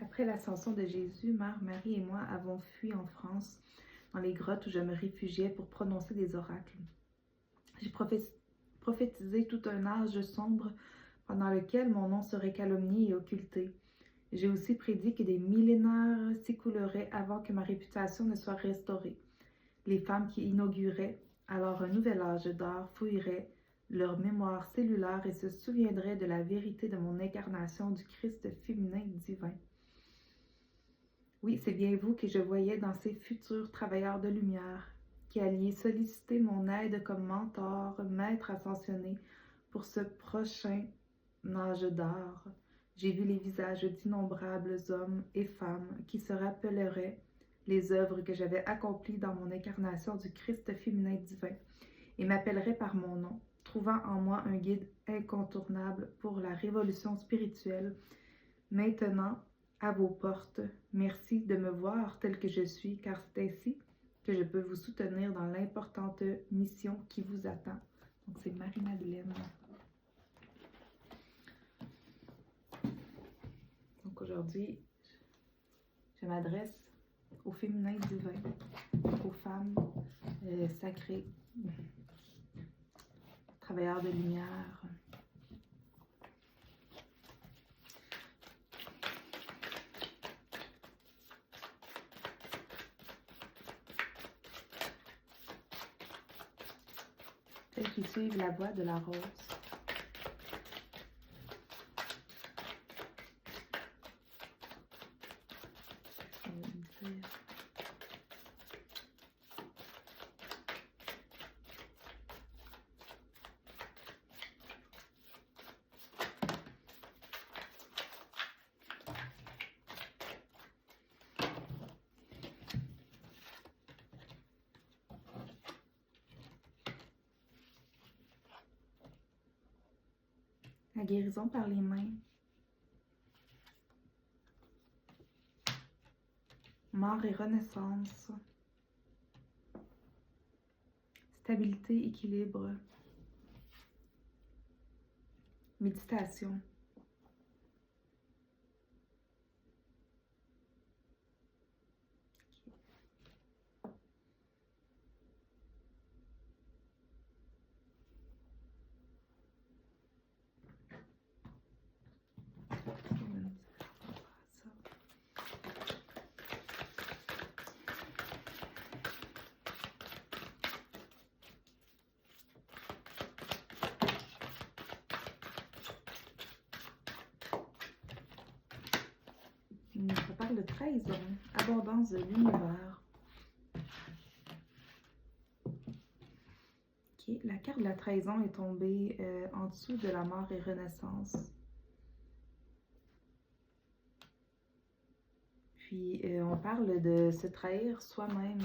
Après l'ascension de Jésus, Mère Marie et moi avons fui en France, dans les grottes où je me réfugiais pour prononcer des oracles. J'ai prophétisé tout un âge sombre pendant lequel mon nom serait calomnié et occulté. J'ai aussi prédit que des millénaires s'écouleraient avant que ma réputation ne soit restaurée. Les femmes qui inauguraient alors un nouvel âge d'or fouilleraient leur mémoire cellulaire et se souviendraient de la vérité de mon incarnation du Christ féminin divin. Oui, c'est bien vous que je voyais dans ces futurs travailleurs de lumière, qui alliez solliciter mon aide comme mentor, maître ascensionné pour ce prochain âge d'or. J'ai vu les visages d'innombrables hommes et femmes qui se rappelleraient les œuvres que j'avais accomplies dans mon incarnation du Christ féminin divin et m'appelleraient par mon nom, trouvant en moi un guide incontournable pour la révolution spirituelle. Maintenant, à vos portes, merci de me voir tel que je suis, car c'est ainsi que je peux vous soutenir dans l'importante mission qui vous attend. Donc, c'est Marie-Madeleine. Donc, aujourd'hui, je m'adresse au féminin divin, aux femmes sacrées, travailleurs de lumière. Celles qui suivent la voie de la rose. La guérison par les mains. Mort et renaissance. Stabilité, équilibre. Méditation. Ça parle de trahison, abondance de l'univers. Okay. La carte de la trahison est tombée en dessous de la mort et renaissance. Puis on parle de se trahir soi-même.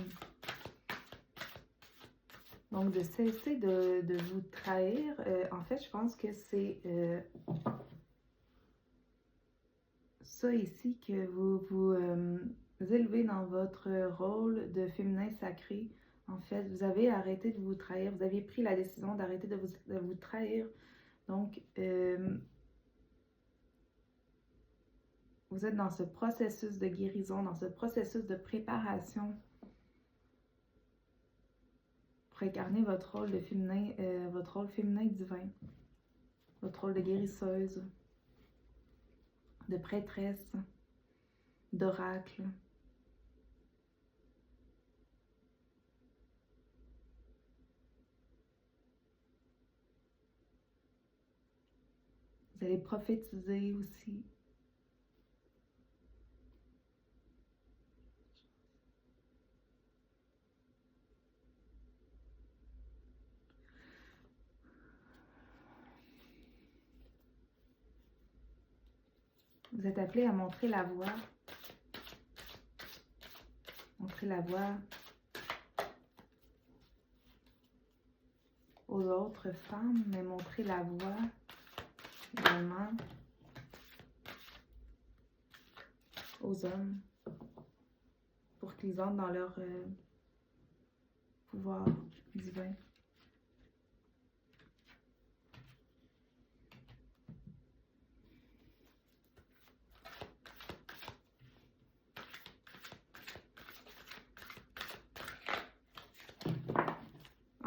Donc de cesser de vous trahir. En fait, je pense que c'est ça ici que vous élevez dans votre rôle de féminin sacré. En fait, vous avez arrêté de vous trahir. Vous aviez pris la décision d'arrêter de vous trahir. Donc, vous êtes dans ce processus de guérison, dans ce processus de préparation pour incarner votre rôle de féminin, votre rôle féminin divin, votre rôle de guérisseuse, de prêtresse, d'oracle. Vous allez prophétiser aussi. Vous êtes appelé à montrer la voie. Montrer la voie aux autres femmes, mais montrer la voie également aux hommes pour qu'ils entrent dans leur pouvoir divin.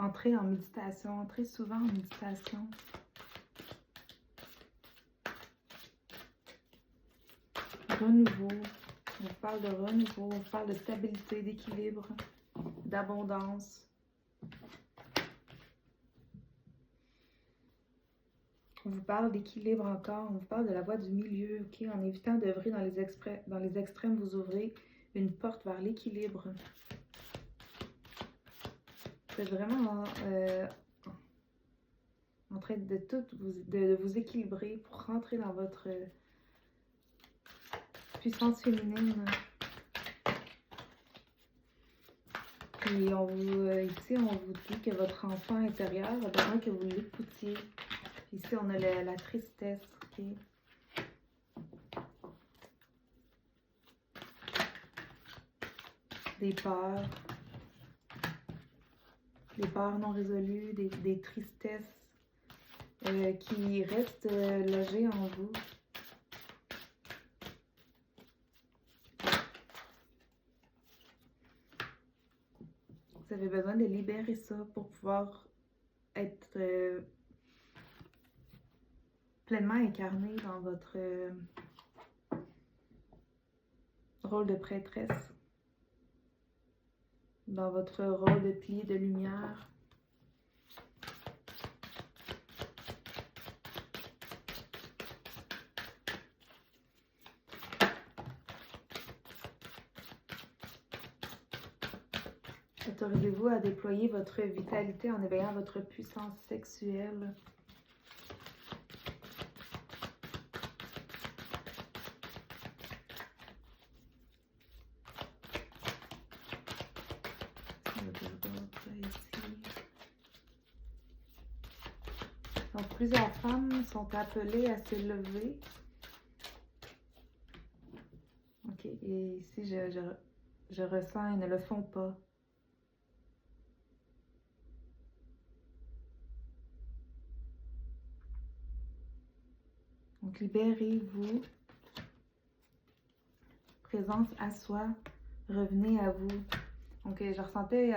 Entrez en méditation, entrez souvent en méditation. Renouveau, on vous parle de renouveau, on vous parle de stabilité, d'équilibre, d'abondance. On vous parle d'équilibre encore, on vous parle de la voie du milieu, ok? En évitant d'œuvrer dans les extrêmes, vous ouvrez une porte vers l'équilibre. Vous êtes vraiment en train de vous équilibrer pour rentrer dans votre puissance féminine. Puis ici, on vous dit que votre enfant intérieur a besoin que vous l'écoutiez. Ici, on a la tristesse, ok? Des peurs non résolues, des tristesses qui restent logées en vous. Vous avez besoin de libérer ça pour pouvoir être pleinement incarné dans votre rôle de prêtresse, dans votre rôle de pilier de lumière. Autorisez-vous à déployer votre vitalité en éveillant votre puissance sexuelle. Donc, plusieurs femmes sont appelées à se lever. Ok, et ici, je ressens, elles ne le font pas. Donc, libérez-vous. Présence à soi. Revenez à vous. Donc, je ressentais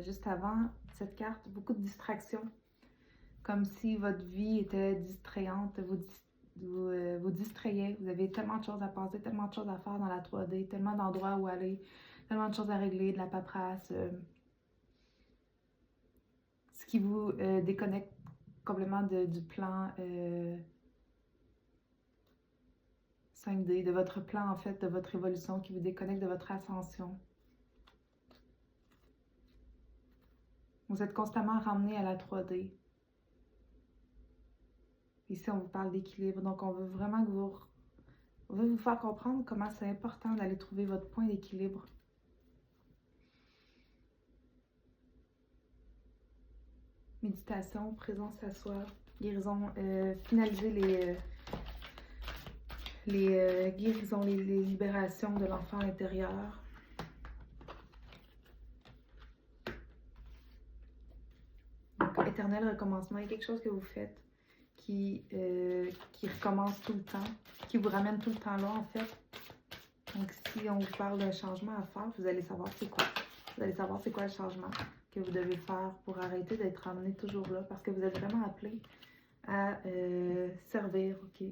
juste avant cette carte beaucoup de distractions. Comme si votre vie était distrayante. Vous distrayez. Vous avez tellement de choses à penser, tellement de choses à faire dans la 3D, tellement d'endroits où aller, tellement de choses à régler, de la paperasse. Ce qui vous déconnecte complètement du plan 5D, de votre plan en fait, de votre évolution, qui vous déconnecte de votre ascension. Vous êtes constamment ramené à la 3D. Ici, on vous parle d'équilibre, donc on veut vraiment on veut vous faire comprendre comment c'est important d'aller trouver votre point d'équilibre. Méditation, présence à soi, guérison, finaliser les guérisons, les libérations de l'enfant intérieur. Donc, éternel recommencement, il y a quelque chose que vous faites qui recommence tout le temps, qui vous ramène tout le temps là en fait. Donc si on vous parle d'un changement à faire, vous allez savoir c'est quoi. Vous allez savoir c'est quoi le changement que vous devez faire pour arrêter d'être ramené toujours là, parce que vous êtes vraiment appelé à servir, ok?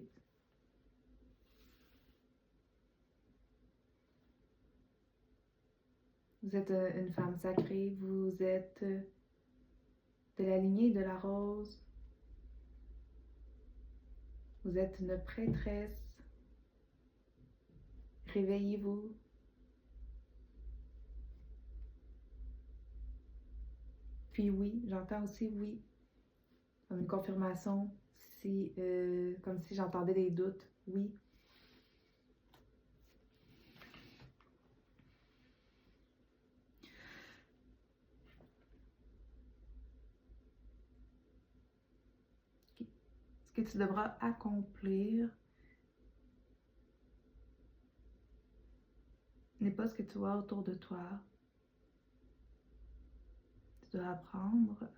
Vous êtes une femme sacrée, vous êtes de la lignée de la rose. Vous êtes une prêtresse. Réveillez-vous. Puis oui, j'entends aussi oui. Comme une confirmation, comme si j'entendais des doutes. Oui. Ce que tu devras accomplir n'est pas ce que tu vois autour de toi. Tu dois apprendre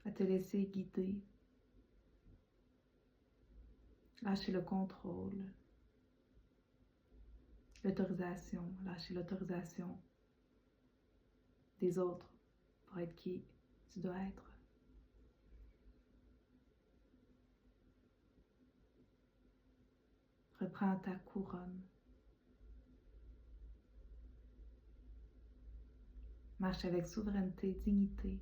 à te laisser guider. Lâcher le contrôle. L'autorisation. Lâcher l'autorisation des autres pour être qui tu dois être. Reprends ta couronne. Marche avec souveraineté, dignité.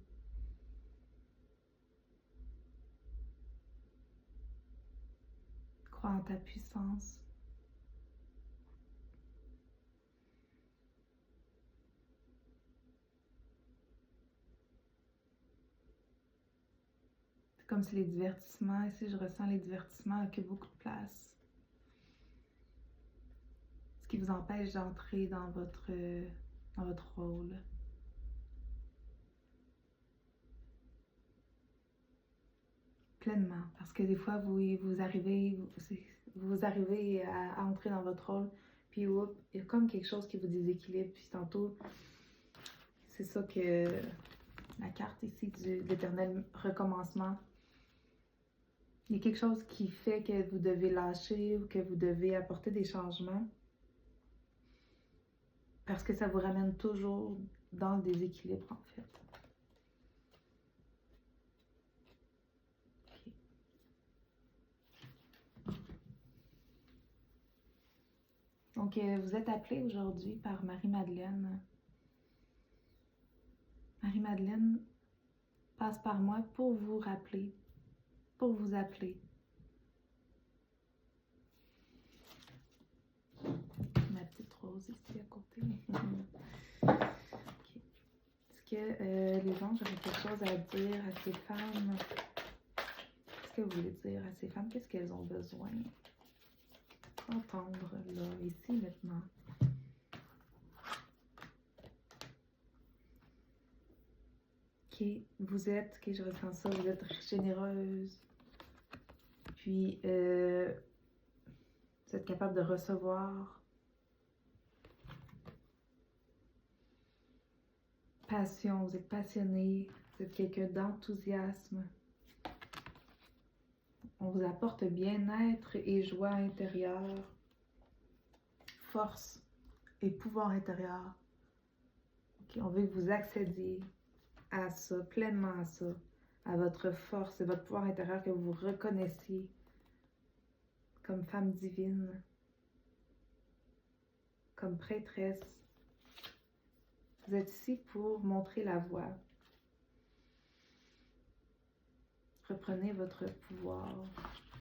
Crois en ta puissance. C'est comme si les divertissements, ici je ressens les divertissements occupent beaucoup de place. Ce qui vous empêche d'entrer dans votre rôle. Pleinement, parce que des fois vous arrivez à entrer dans votre rôle, puis oups, il y a comme quelque chose qui vous déséquilibre, puis tantôt, c'est ça que la carte ici de l'éternel recommencement, il y a quelque chose qui fait que vous devez lâcher ou que vous devez apporter des changements, parce que ça vous ramène toujours dans le déséquilibre en fait. Donc, vous êtes appelé aujourd'hui par Marie-Madeleine. Marie-Madeleine passe par moi pour vous rappeler, pour vous appeler. Ma petite rose ici à côté. Okay. Est-ce que les anges auraient quelque chose à dire à ces femmes? Qu'est-ce que vous voulez dire à ces femmes? Qu'est-ce qu'elles ont besoin d'entendre là, ici, maintenant? Ok, vous êtes, ok, je ressens ça, vous êtes généreuse. Puis, vous êtes capable de recevoir. Passion, vous êtes passionné, vous êtes quelqu'un d'enthousiasme. On vous apporte bien-être et joie intérieure, force et pouvoir intérieur. Okay, on veut que vous accédiez à ça, pleinement à ça, à votre force et votre pouvoir intérieur, que vous reconnaissiez comme femme divine, comme prêtresse. Vous êtes ici pour montrer la voie. Reprenez votre pouvoir.